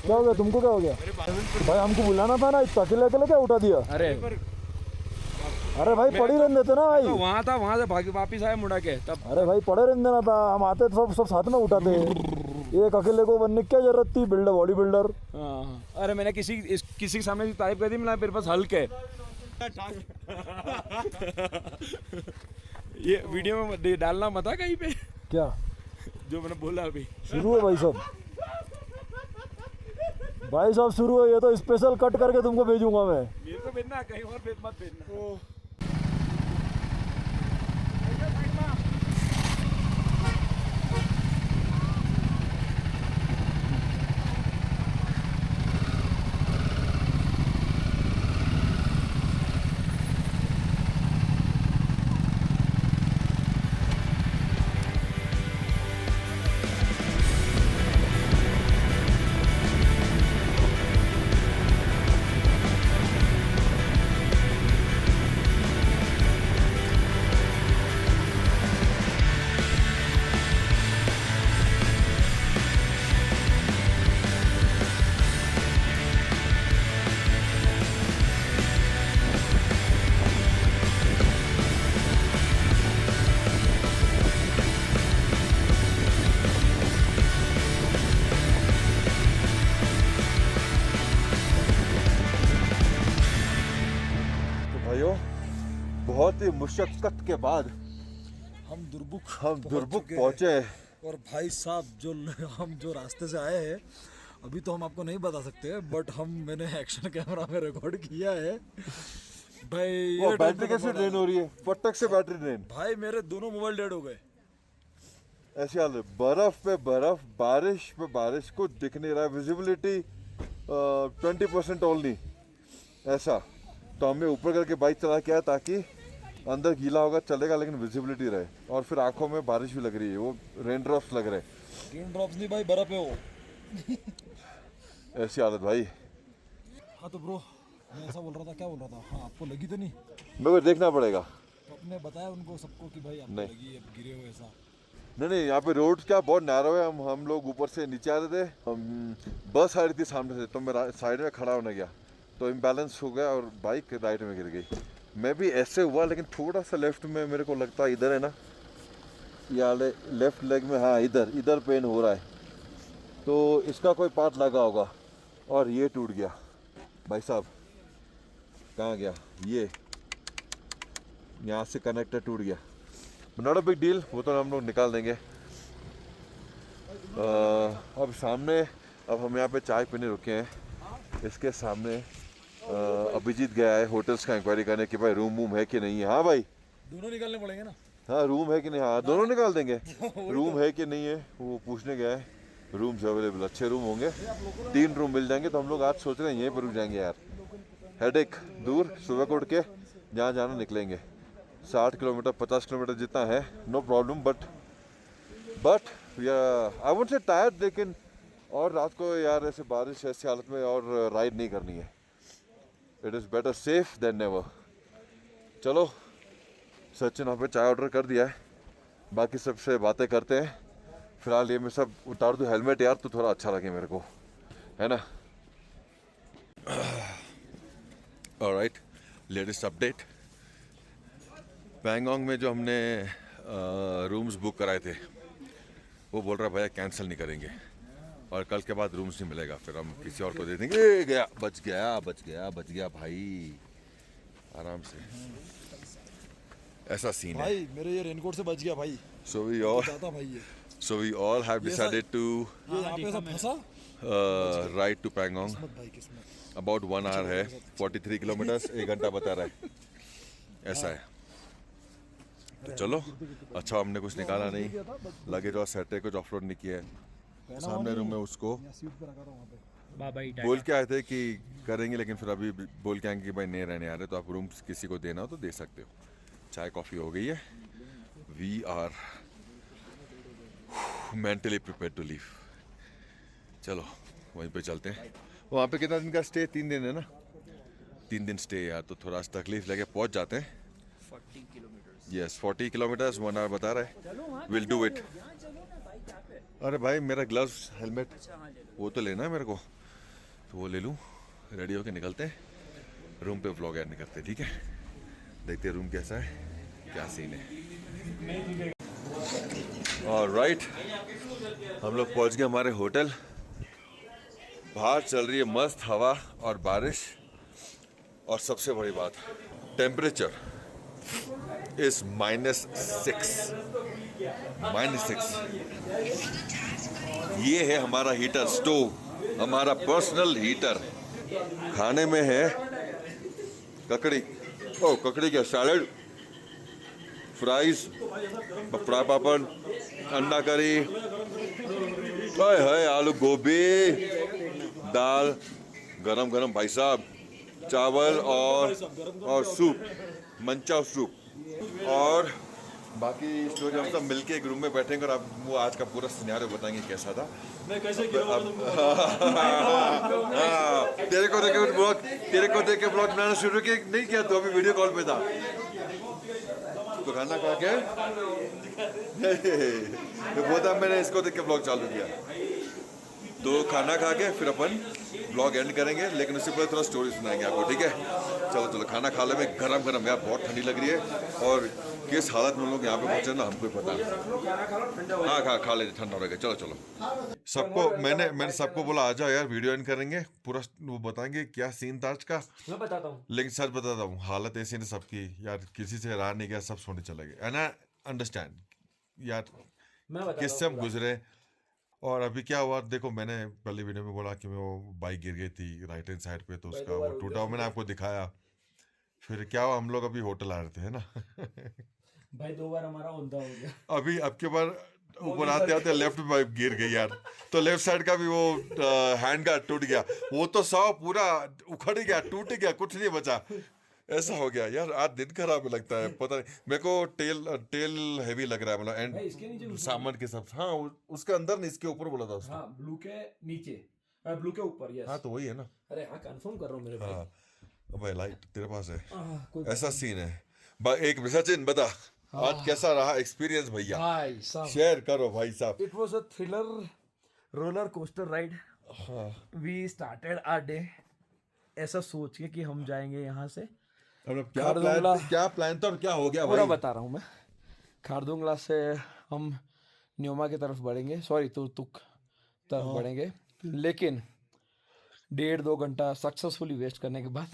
क्या हो गया तुमको, क्या हो गया भाई? हमको बुलाना था ना, इतना अकेले अकेले क्या उठा दिया? अरे भाई पड़ी रहने देते ना भाई। तो वहाँ था, वहाँ से भाग वापिस आया मुड़ा के तब। अरे भाई पड़े रहने देना था, हम आते तो सब साथ में उठाते। एक अकेले को बनने की क्या जरूरत थी? Builder, body builder. हाँ अरे मैंने किसी के सामने तारीफ कर दी, मैं मेरे पास हल्क है। ये वीडियो में डालना मत है कहीं पे, क्या जो मैंने बोला अभी। शुरू है भाई साहब, भाई साहब शुरू है। ये तो स्पेशल कट करके तुमको भेजूंगा मैं। मेरे को भेजना, कहीं और मत भेजना। बहुत ही मुशक्कत के बाद हम दुर्बुक पहुंचे। और भाई साहब हम जो रास्ते से आए हैं, अभी तो हम आपको नहीं बता सकते, बट मैंने एक्शन कैमरा में रिकॉर्ड किया है भाई। वो बैटरी कैसे ड्रेन हो रही है? फटक से बैटरी ड्रेन। भाई मेरे दोनों मोबाइल डेड हो गए। ऐसे हाल है, बर्फ पे बर्फ, बारिश पे बारिश, कुछ दिख नहीं रहा है। विजिबिलिटी 20% ओनली ऐसा। तो हमने ऊपर करके बाइक चला के आया ताकि अंदर गीला होगा चलेगा लेकिन विजिबिलिटी रहे, और फिर आंखों में बारिश भी लग रही है, वो रेन ड्रॉप्स लग रहे हैं। रेन ड्रॉप्स नहीं भाई, बर्फ है वो। ऐसी हालत भाई। हाँ तो ब्रो, मैं ऐसा बोल रहा था, क्या बोल रहा था? हाँ आपको लगी तो नहीं? मेरे को देखना पड़ेगा। तो अपने बताया उनको सबको कि भाई आपको नहीं। लगी, अब गिरे हो ऐसा? नहीं, यहाँ पे रोड क्या बहुत नैरो है। हम लोग ऊपर से नीचे आ रहे थे, बस आ रही थी सामने से, तो मैं साइड में खड़ा होने गया तो इम्बैलेंस हो गया और बाइक राइट में गिर गई। मैं भी ऐसे हुआ, लेकिन थोड़ा सा लेफ्ट में मेरे को लगता है, इधर है ना, ये लेफ्ट लेग में, हाँ इधर पेन हो रहा है, तो इसका कोई पार्ट लगा होगा और ये टूट गया। भाई साहब कहाँ गया ये? यहाँ से कनेक्टर टूट गया। नॉट अ बिग डील, वो तो हम लोग निकाल देंगे। अब सामने, अब हम यहाँ पे चाय पीने रुके हैं, इसके सामने अभिजीत गया है होटल्स का इंक्वायरी करने कि भाई रूम वूम है कि नहीं है। हाँ भाई, दोनों निकालने पड़ेंगे ना? हाँ रूम है कि नहीं, हाँ दोनों निकाल देंगे। रूम है कि नहीं है वो पूछने गया है। रूम्स अवेलेबल, अच्छे रूम होंगे, 3 रूम मिल जाएंगे। तो हम लोग आज सोच रहे हैं यहीं पर रुक जाएंगे यार। हेडेक दूर, सुबह को उठ के जहाँ जाना निकलेंगे। 60 किलोमीटर 50 किलोमीटर जितना है, no problem. But I would say tired, लेकिन और रात को यार ऐसे बारिश ऐसी हालत में और राइड नहीं करनी है। It is better safe than never. चलो, सचिन वहाँ पे चाय ऑर्डर कर दिया है, बाकी सबसे बातें करते हैं। फिलहाल ये मैं सब उतार दूँ हेलमेट यार, तो थोड़ा अच्छा लगे मेरे को, है ना। Alright, latest update. पैंगोंग में जो हमने रूम्स बुक कराए थे, वो बोल रहा है भैया कैंसिल नहीं करेंगे और कल के बाद रूम्स नहीं मिलेगा, फिर हम किसी और को दे देंगे। गया, बच गया भाई, आराम से। ऐसा सीन है। भाई मेरे ये रेनकोट से बच गया भाई। So भाई ये we all have decided to ये यहाँ पे सब फंसा। ride to Pangong. भाई किस्मत। About 1 hour है, 43 किलोमीटर, 1 घंटा बता रहा है। ऐसा है। तो चलो, अच्छा हमने कुछ निकाला नहीं, लगेज और सेट है, कुछ ऑफलोड नहीं किया है। सामने रूम में उसको सीट पे रखा था वहाँ पे। बोल के आए थे कि करेंगे, लेकिन फिर अभी बोल के आएंगे कि भाई नहीं रहने आ रहे, तो आप रूम किसी को देना हो तो दे सकते हो। चाय कॉफ़ी हो गई है। We are mentally prepare to leave. चलो वहीं पे चलते हैं। वहाँ पे कितना दिन का स्टे? 3 दिन है ना? 3 दिन स्टे यार, तो थोड़ा तकलीफ लगे, पहुँच जाते हैं। 40 किलोमीटर। यस 40 किलोमीटर्स, 1 आवर बता रहा है। Will do it. अरे भाई मेरा ग्लव्स, हेलमेट वो तो लेना है मेरे को, तो वो ले लूँ। रेडी होके निकलते हैं, रूम पे व्लॉग ऐड नहीं करते, ठीक है? देखते हैं रूम कैसा है, क्या सीन है। ऑलराइट, हम लोग पहुंच गए हमारे होटल। बाहर चल रही है मस्त हवा और बारिश, और सबसे बड़ी बात, टेम्परेचर इज -6। ये है हमारा हीटर, स्टोव, हमारा पर्सनल हीटर। खाने में है ककड़ी, ककड़ी क्या, सैलड, फ्राइज, फ्राई पापड़, अंडा करी, है आलू गोभी, दाल, गरम गरम भाई साहब, चावल और सूप, मंचा सूप। और बाकी स्टोरी हम सब मिलके एक रूम में बैठेंगे और आप वो आज का पूरा सिनेरियो बताएंगे कैसा था। मैं कैसे तेरे को देख के ब्लॉग बनाना शुरू किया नहीं किया, तो अभी वीडियो कॉल पे था। तो खाना खा के तो बोलता मैंने इसको देख के ब्लॉग चालू किया। तो खाना खा के फिर अपन ब्लॉग एंड करेंगे, लेकिन उससे पहले थोड़ा स्टोरी सुनाएंगे आपको, ठीक है? चलो खाना खा ले में गरम गरम, यार बहुत ठंडी लग रही है, और किस हालत में हम लोग यहाँ पे पहुंचे ना हमको ही पता है। हाँ खा ले, ठंडा हो रहेगा। चलो सबको मैंने सबको बोला आ जाओ यार, वीडियो एंड करेंगे, पूरा वो बताएंगे क्या सीन था आज का। मैं बताता हूँ, लेकिन सच बताता हूँ, हालत ऐसी है सबकी यार, किसी से रहा नहीं गया, सब सोने चले गए। एंड आई अंडरस्टैंड यार किससे हम गुजरे। और अभी क्या हुआ देखो, मैंने पहले वीडियो में बोला कि वो बाइक गिर गई थी राइट हैंड साइड पे, तो उसका वो टूटा हुआ मैंने आपको दिखाया। फिर क्या हुआ, हम लोग अभी होटल आ रहे थे, है ना? भाई 2 बार हमारा औंधा हो गया। अभी अब के बार ऊपर आते आते लेफ्ट में बाइक गिर गई यार, तो लेफ्ट साइड का भी वो हैंड गार्ड टूट गया, वो तो सौ पूरा उखड़ गया, टूट गया, कुछ नहीं बचा। ऐसा हो गया यार, आज दिन खराब लगता है, पता नहीं मेरे को। टेल हैवी लग रहा है, मतलब इसके नीचे एंड सामान के सब। हाँ उसके अंदर नहीं, इसके ऊपर बोला था उसने। हाँ ब्लू के नीचे, ब्लू के ऊपर। यस हाँ तो वही है ना। अरे हाँ कंफर्म कर रहा हूँ मेरे भाई। हाँ भाई लाइट तेरे पास है, कोई ऐसा सीन है। एक सचिन बता, आज कैसा रहा एक्सपीरियंस भैया? भाई साहब शेयर करो भाई साहब। It was a thriller roller coaster ride. We started our day ऐसा सोच के कि हम जाएंगे यहाँ से क्या प्लान था और क्या हो गया पूरा भाई? बता रहा हूँ मैं। खारदुंगला से हम न्योमा की तरफ बढ़ेंगे, सॉरी तुर्तुक तरफ बढ़ेंगे, लेकिन 1.5-2 घंटा सक्सेसफुली वेस्ट करने के बाद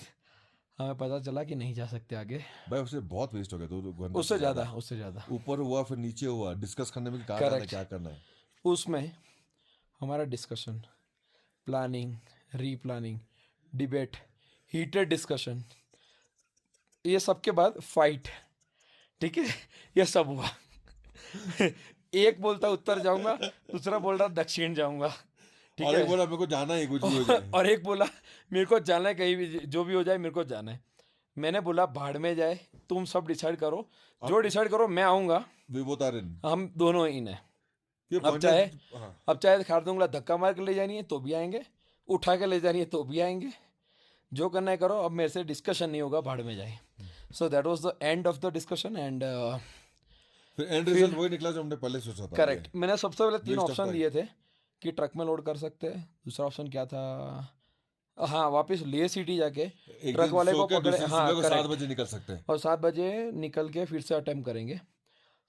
हमें पता चला कि नहीं जा सकते आगे। भाई उससे बहुत वेस्ट हो गया, 2 घंटे उससे ज़्यादा ऊपर हुआ फिर नीचे हुआ, डिस्कस करने में कहा था क्या करना है। उसमें हमारा discussion, planning, replanning, debate, heated discussion, ये सब के बाद फाइट, ठीक है, ये सब हुआ। एक बोलता उत्तर जाऊंगा, दूसरा बोल रहा दक्षिण जाऊंगा, ठीक है, बोला मेरे को जाना है कुछ भी हो जाए। और एक बोला मेरे को जाना है, कहीं भी जो भी हो जाए मेरे को जाना है। मैंने बोला भाड़ में जाए, तुम सब डिसाइड करो, जो डिसाइड करो मैं आऊंगा, हम दोनों इन है। अब चाहे खारदुंगला धक्का मार के ले जानी है तो भी आएंगे, उठा के ले जानी है तो भी आएंगे, जो करना है करो, अब मेरे से डिस्कशन नहीं होगा, भाड़ में जाए। So that was the end of the discussion and फिर एंड रिजल्ट वही निकला जो हमने पहले सोचा था। करेक्ट। मैंने सबसे पहले 3 ऑप्शन दिए थे कि ट्रक में लोड कर सकते हैं, दूसरा ऑप्शन क्या था, हाँ वापस ले सिटी जाके ट्रक वाले को पकड़े, हाँ 7 बजे निकल सकते हैं, और 7 बजे निकल के फिर से अटेम्प्ट करेंगे।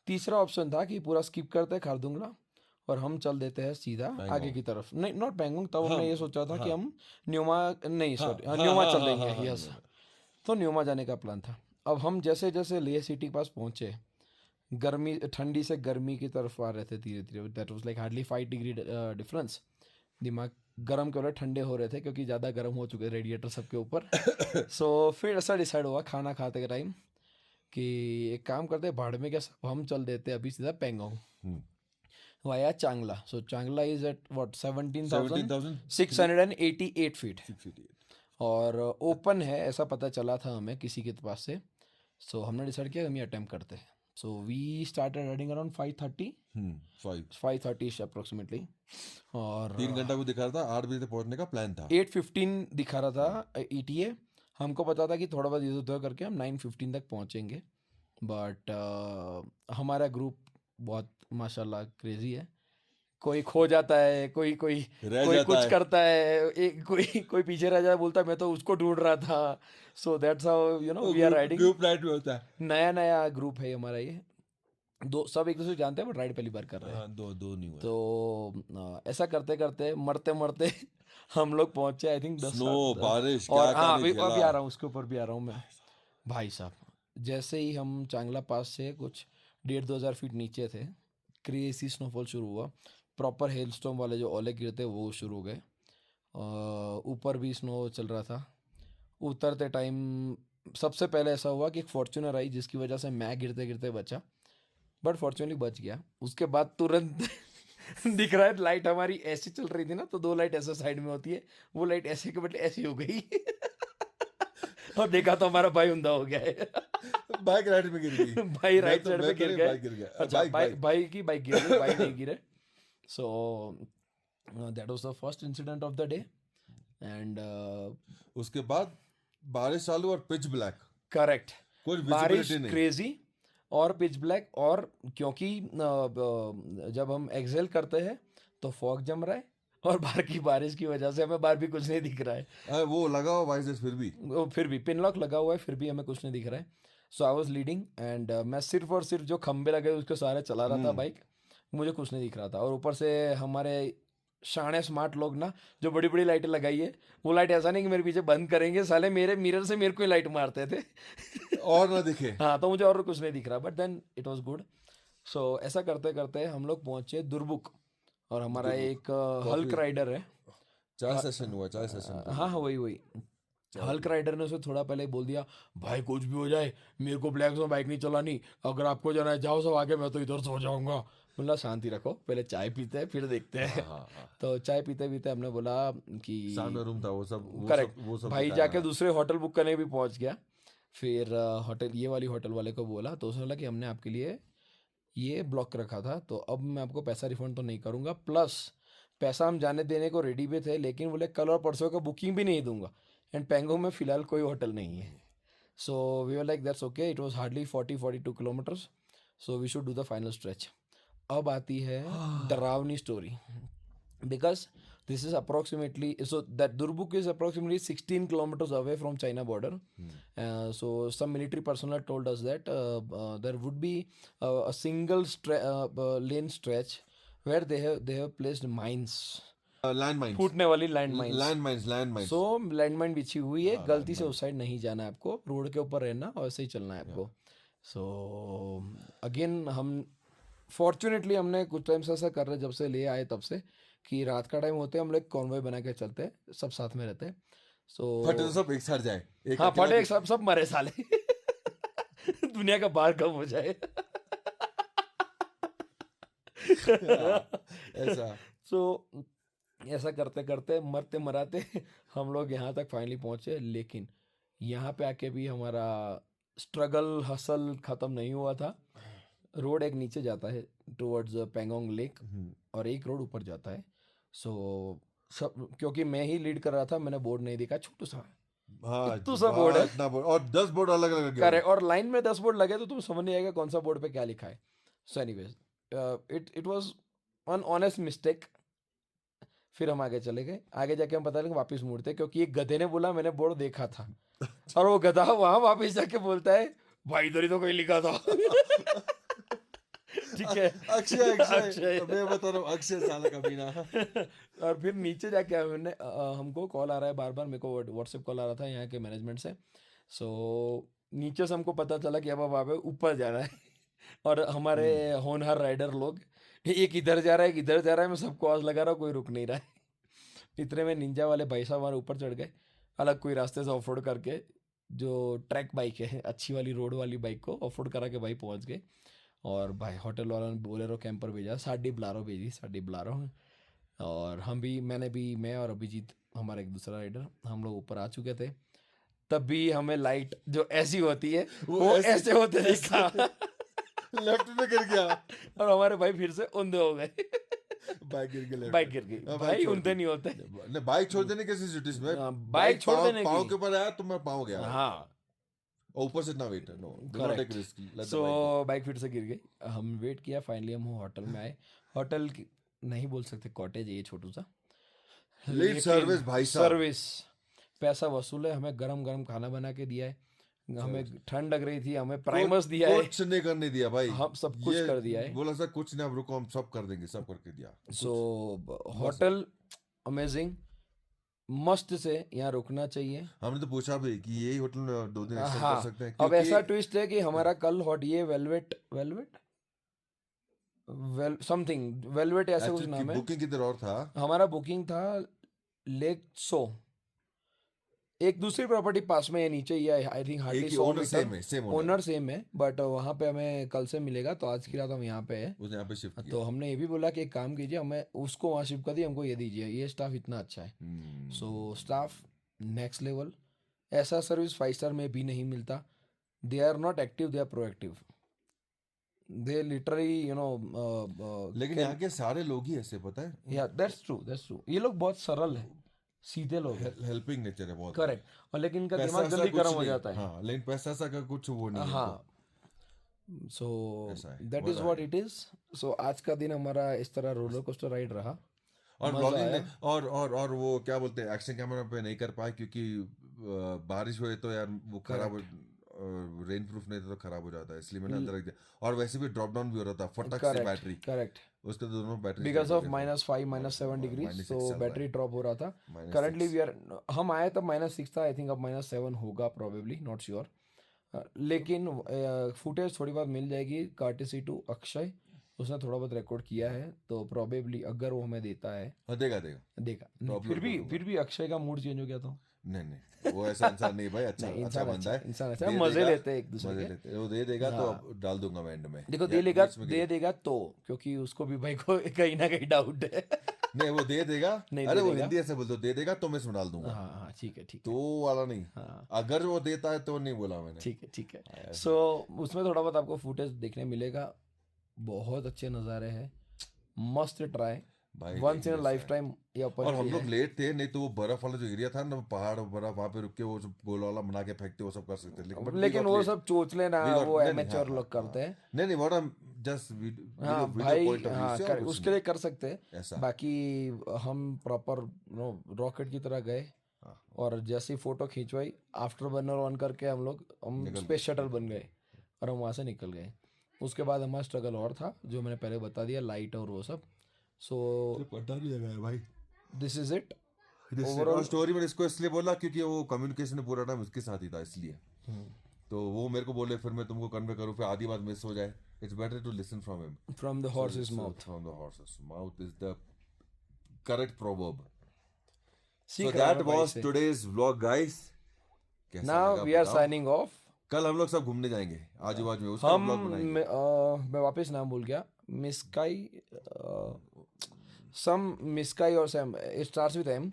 तीसरा ऑप्शन था कि पूरा स्किप करते हैं खारदुंगला और हम चल देते हैं सीधा आगे की तरफ। नहीं, नॉट पैंगोंग, तब हमने ये सोचा था कि हम न्यूमा, नहीं सॉरी, न्यूमा चल देंगे, यस। तो न्यूमा जाने का प्लान था। अब हम जैसे जैसे लेह सिटी पास पहुंचे, गर्मी, ठंडी से गर्मी की तरफ आ रहे थे धीरे धीरे। That was like hardly 5 degree difference. दिमाग गर्म के रहे, ठंडे हो रहे थे क्योंकि ज़्यादा गर्म हो चुके रेडिएटर सबके ऊपर। सो फिर ऐसा डिसाइड हुआ खाना खाते के टाइम कि एक काम करते हैं, भाड़ में क्या, सब हम चल देते हैं अभी सीधा पैंगोंग वाया चांगला। सो चांगला इज एट व्हाट 17,688 फीट, और ओपन है ऐसा पता चला था हमें किसी के पास से। सो हमने डिसाइड किया हम ये अटेम्प्ट करते हैं। So we started riding around 5:30 approximately, और 3 घंटा भी दिखा रहा था, 8 बजे तक पहुंचने का प्लान था। 8:15 दिखा रहा था ETA। हमको पता था कि थोड़ा बहुत इधर उधर करके हम 9:15 तक पहुंचेंगे। बट हमारा ग्रुप बहुत माशाल्लाह क्रेजी है। कोई खो जाता है, कोई कोई रह कोई जाता कुछ है। करता है, एक कोई कोई पीछे रह जाता है, बोलता है मैं तो उसको ढूंढ रहा था। So that's how you know we are riding. Group ride में होता है। नया नया ग्रुप है हमारा ये, दो सब एक दूसरे को जानते हैं बट राइड पहली बार कर रहे हैं। दो नहीं हुआ। तो ऐसा करते करते मरते मरते हम लोग पहुंचे आई थिंक 10 स्नो, बारिश, और क्या हाँ क्या नहीं अभी झेला। आ रहा हूँ, उसके ऊपर भी आ रहा हूँ मैं। भाई साहब, जैसे ही हम चांगला पास से कुछ 1,500-2,000 फीट नीचे थे, क्रेजी स्नोफॉल शुरू हुआ। प्रॉपर हेलस्टॉर्म वाले जो ओले गिरते वो शुरू हो गए। ऊपर भी स्नो चल रहा था। उतरते टाइम सबसे पहले ऐसा हुआ कि एक फॉर्च्यूनर आई जिसकी वजह से मैं गिरते गिरते बचा, बट फॉर्चुनेटली बच गया। उसके बाद तुरंत दिख रहा है लाइट हमारी ऐसे चल रही थी ना, तो 2 लाइट ऐसे साइड में होती है, वो लाइट ऐसे के बदले ऐसी हो गई। और देखा तो हमारा भाई उंधा हो गया है। बाइक राइड में गिर गई। भाई राइट साइड पे गिर बाइक गिर गए। गया। अच्छा, बाइक भाई की बाइक गिर गई, भाई नहीं गिरे। So that was the first incident of the day. And उसके बाद बारिश चालू और पिच ब्लैक, करेक्ट, कुछ बारिश विजिबिलिटी नहीं। क्रेजी और पिच ब्लैक। और क्योंकि जब हम एक्सेल करते हैं तो फॉग जम रहा है, और बाहर की बारिश की वजह से हमें बाहर भी कुछ नहीं दिख रहा है। वो लगा हुआ वाइजर फिर भी पिन लॉक लगा हुआ है, फिर भी हमें कुछ नहीं दिख रहा है। सो आई वाज लीडिंग एंड मैं सिर्फ और सिर्फ जो खंबे लगे उसके सारे चला रहा था बाइक, मुझे कुछ नहीं दिख रहा था। और ऊपर से हमारे शाणे स्मार्ट लोग ना, जो बड़ी बड़ी लाइटें लगाई है, वो लाइट ऐसा नहीं कि मेरे पीछे बंद करेंगे, साले मेरे मिरर से मेरे को ही लाइट मारते थे। और ना दिखे। हाँ, तो मुझे और कुछ नहीं दिख रहा, but then it was good. So ऐसा करते करते हम लोग पहुंचे दुर्बुक, और हमारा एक हल्क राइडर है। चाय सेशन हुआ, चाय सेशन। हाँ हाँ, वही हल्क राइडर ने उसे थोड़ा पहले बोल दिया, भाई कुछ भी हो जाए मेरे को ब्लैक में बाइक नहीं चलानी, अगर आपको जाना है जाओ सब आगे, मैं तो इधर सो जाऊंगा। बोला शांति रखो, पहले चाय पीते हैं फिर देखते हैं। तो चाय पीते पीते हमने बोला कि सामने रूम था, वो सब करेक्ट, वो सब भाई बताया। जाके दूसरे होटल बुक करने भी पहुंच गया। फिर होटल, ये वाली होटल वाले को बोला, तो उसने बोला कि हमने आपके लिए ये ब्लॉक रखा था, तो अब मैं आपको पैसा रिफंड तो नहीं करूंगा, प्लस पैसा हम जाने देने को रेडी भी थे, लेकिन बोले कल और परसों का बुकिंग भी नहीं दूंगा, एंड पैंगोंग में फ़िलहाल कोई होटल नहीं है। So we were like that's okay, it was hardly 40-42 kilometers, so we should do the final stretch. अब आती है डरावनी story, because this is approximately, so that Durbuk is approximately 16 kilometers away from China border. So some military personnel told us that there would be a single lane stretch where they have placed mines, land mines, फूटने वाली land mines. Land mines. So land mine बिछी हुई है, गलती से उस side नहीं जाना है आपको, रोड के ऊपर रहना और ऐसे ही चलना है आपको। सो अगेन हम फॉर्चुनेटली हमने कुछ टाइम से ऐसा कर रहे, जब से ले आए तब से, कि रात का टाइम होते हैं हम लोग कॉन्वॉय बना के चलते हैं, सब साथ में रहते हैं। सो फटे तो सब एक साथ जाए, एक हाँ, अकेला फटे सब मरे साले। दुनिया का बाहर कब हो जाए। ऐसा। सो ऐसा करते करते मरते मराते हम लोग यहाँ तक फाइनली पहुँचे, लेकिन यहाँ पे आके भी हमारा स्ट्रगल हसल ख़त्म नहीं हुआ था। रोड एक नीचे जाता है टुवर्ड्स पैंगोंग लेक, और एक रोड ऊपर जाता है। सो सब, क्योंकि मैं ही लीड कर रहा था, मैंने बोर्ड नहीं देखा, छोटू सा हाँ, इतना सा बोर्ड है, इतना बोर्ड, और 10 बोर्ड अलग अलग करेक्ट, और लाइन में 10 बोर्ड लगे तो तुम समझ नहीं आएगा कौन सा बोर्ड पे क्या लिखा है। So anyways it was an honest mistake. फिर हम आगे चले गए, आगे जाके हम पता लगा वापस मुड़ते, क्योंकि एक गधे ने बोला मैंने बोर्ड देखा था, और वो गधा वहां वापस जाके बोलता है भाई इधर ही तो कोई लिखा था। ठीक है। अक्षय अक्षय। मैं बता रहा हूँ, अक्षय साला कमीना। और फिर नीचे जाके हमको कॉल आ रहा है बार बार, मेरे को व्हाट्सएप कॉल आ रहा था यहाँ के मैनेजमेंट से। सो नीचे से हमको पता चला कि अब वहाँ पे ऊपर जा रहा है। और हमारे होनहार राइडर लोग, एक इधर जा रहा है, एक इधर जा रहा है, मैं सबको आवाज लगा रहा हूँ, कोई रुक नहीं रहा है। इतने में निंजा वाले भाई साहब हमारे ऊपर चढ़ गए, अलग कोई रास्ते से ऑफ रोड करके, जो ट्रैक बाइक है, अच्छी वाली रोड वाली बाइक को ऑफ रोड करा के भाई पहुंच गए। और भाई होटल वालों ने बोलेरो कैंपर भेजा, साडी ब्लारो भेजी, साडी ब्लारो। और मैं और अभिजीत, हमारा एक दूसरा राइडर, हम लोग ऊपर आ चुके थे। तब भी हमें लाइट जो ऐसी होती है वो ऐसे होते देखा। लेफ्ट में गिर गया, और हमारे भाई फिर से उंधे हो गए। बाइक गिर गई, बाइक गिर गई। भाई उंधे नहीं होते। नहीं, बाइक छोड़ देने कैसी सिटीज में, हाँ, बाइक छोड़ देने पाँव की। के ऊपर आया तो मैं पाँव गया, हाँ, और ऊपर से इतना वेट है, no do not take risk. So bike फिर से गिर गई। हम वेट किया, फाइनली हम होटल में आए। होटल नहीं बोल सकते, कॉटेज है ये छोटू सा, लेकिन सर्विस भाई साहब, सर्विस, पैसा वसूल है। हमें गरम गरम खाना बना के दिया है, हमें ठंड लग रही थी, हमें प्राइमर्स दिया है, कुछ नहीं करने दिया भाई, हम सब कुछ ये कर दिया है। बोला सर कुछ नहीं, आप रुको, हम सब कर देंगे, सब करके दिया। सो होटल अमेजिंग, मस्त से, यहाँ रुकना चाहिए। हमने तो पूछा भी कि यही होटल में 2 दिन एक्सटेंड हाँ, कर सकते हैं, अब ऐसा ट्विस्ट है कि हमारा कल हॉट ये वेलवेट समथिंग वेलवेट ऐसा कुछ नाम है। बुकिंग किधर और था, हमारा बुकिंग था लेक सो, एक दूसरी प्रॉपर्टी पास में है, नीचे ही है, I think hardly 100 owner same है, मीटर। सेम ओनर सेम है, बट वहाँ पे हमें कल से मिलेगा, तो आज की रात हम यहाँ पे है। उसने यहाँ पे शिफ्ट किया। तो हमने ये भी बोला कि एक काम कीजिए, हमें उसको वहाँ शिफ्ट कर दिए, हमको ये दीजिए, ये स्टाफ इतना अच्छा है। सो स्टाफ नेक्स्ट लेवल, ऐसा सर्विस 5 स्टार में भी नहीं मिलता। They are not active, they are proactive, they literally लेकिन यहाँ के सारे लोग ही ऐसे, पता है, या दैट्स ट्रू। ये लोग बहुत सरल है, सीधे लोग हैं, हेल्पिंग नेचर है बहुत। करेक्ट। और लेकिन इनका पैसा दिमाग ऐसा जल्दी कुछ गर्म हो नहीं, जाता है। हाँ, लेकिन पैसा ऐसा का कुछ वो नहीं है। हाँ, सो ऐसा है, that is what it is. So आज का दिन हमारा इस तरह रोलर कोस्टर राइड रहा। और मजा ब्लॉगिंग आया। में और वो क्या बोलते हैं, एक्शन कैमरा पे नहीं कर पाए क्योंकि बारिश हुए तो यार वो खराब, रेन प्रूफ नहीं था तो खराब हो जाता है, इसलिए मैंने अंदर रख दिया। और वैसे भी ड्रॉप डाउन भी हो रहा था फटक से बैटरी, करेक्ट, उसके दोनों battery because of -5 -7 degree, so battery drop हो रहा था। करंटली वी आर, हम आए तब -6 था, आई थिंक अब -7 होगा प्रोबेबली, नॉट श्योर। लेकिन फुटेज थोड़ी बहुत मिल जाएगी, कार्टेसी टू अक्षय, उसने थोड़ा बहुत रिकॉर्ड किया है, तो प्रोबेबली अगर वो हमें देता है, देगा देखा। फिर भी अक्षय का मूड चेंज हो गया था। नहीं वो ऐसा इंसान नहीं भाई, अच्छा अच्छा बंदा है, इंसान अच्छा, दे मजे देगा, लेते हैं एक दूसरे मजे के। लेते हैं, वो दे देगा तो अब डाल दूंगा मैं एंड में। देखो, या बीच में दे देगा तो, क्योंकि उसको भी भाई को कहीं ना कहीं डाउट है। नहीं वो दे देगा, नहीं, अरे दे वो देगा। हिंदी ऐसे बोलते, दे देगा तो मैं इसमें डाल दूंगा, हाँ, ठीक है, तो वो वाला नहीं, हाँ। अगर वो देता है तो नहीं बोला मैंने। ठीक है। सो उसमें थोड़ा बहुत आपको फुटेज देखने मिलेगा, बहुत अच्छे नज़ारे हैं, मस्त ट्राई, भाई वंस इन लाइफ टाइम ये और हम लोग अपन। लेट थे, नहीं तो वो बर्फ वाला जो एरिया था ना, पहाड़ बर्फ, वहां पे रुक के वो सब गोल वाला बना के फेंकते, वो सब कर सकते, लेकिन वो सब चोचले ना, We got- वो नहीं, एमेच्योर हाँ, लोग करते हैं। नहीं व्हाट आई एम जस्ट हाँ भाई, हाँ उसके लिए कर सकते हैं, ऐसा। बाकी हम प्रॉपर रॉकेट की तरह गए, और जैसी फोटो खिंचवाई, आफ्टर बर्नर ऑन करके हम स्पेस शटल बन गए, और हम वहाँ से निकल गए। उसके बाद हमारा स्ट्रगल और था, जो मैंने पहले बता दिया, लाइट और वो सब। सो पता नहीं लगा भाई, this is it. Overall story मैंने इसको इसलिए बोला क्योंकि वो कम्युनिकेशन पूरा टाइम उसके साथ ही था, इसलिए तो वो मेरे को बोले फिर मैं तुमको कन्वे करूँ, फिर आधी बात मिस हो जाए, it's better to listen from him, from the horse's mouth. From the horse's mouth is the correct proverb. सीख So रहा हूँ that भाई was से। today's vlog guys। कैसा Now लगा we are बताओ? signing off। कल हम लोग सब घूमने जाएंगे आजू बाजू में, उसका हम ब्लॉग बनाएंगे। मैं वापस नाम भूल गया, मिस्काई, सम मिस्काई और some, it starts with M,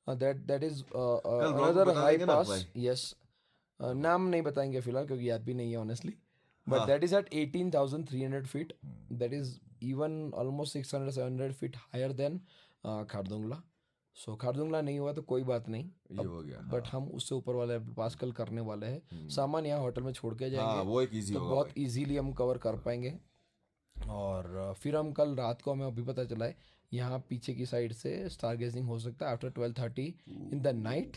that is vlog another बता हाई देंगे ना पास। भाई? यस, नाम नहीं बताएंगे फिलहाल क्योंकि याद भी नहीं है honestly, but that is at 18,300 feet, that is even almost 600-700 feet higher than Khardungla. So Khardungla नहीं हुआ तो कोई बात नहीं, ये हो गया, बट हम उससे ऊपर वाले पास कल करने वाले हैं। सामान यहाँ होटल में छोड़ के हाँ जाएंगे, वो एक इजी तो होगा बहुत इजीली हम कवर कर पाएंगे। और फिर हम कल रात को, हमें अभी पता चला है यहाँ पीछे की साइड से स्टार गेजिंग हो सकता है आफ्टर 12:30 इन द नाइट,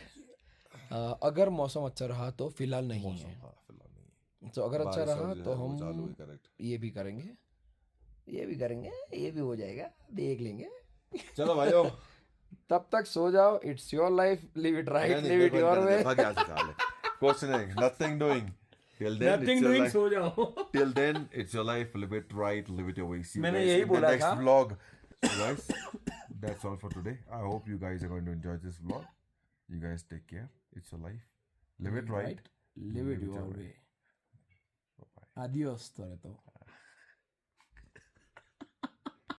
अगर मौसम अच्छा रहा तो, फिलहाल नहीं है। हाँ, फिलहाल नहीं। तो अगर अच्छा बारिश रहा जो तो है वो चालू हम है, correct। ये भी करेंगे। ये भी करेंगे, ये भी हो जाएगा, देख लेंगे। चलो भाइयों, तब तक सो जाओ। It's your life, live it right, live it your way. Questioning, nothing doing. Till then, nothing it's your doing, life. सो जाओ। Till then, it's your life. Live it right, live it your way. See you मैंने guys यही in the बोला next था। vlog. So guys, that's all for today. I hope you guys are going to enjoy this vlog. You guys take care. It's your life. Live it right. Live it your way. Adiós, Toretto.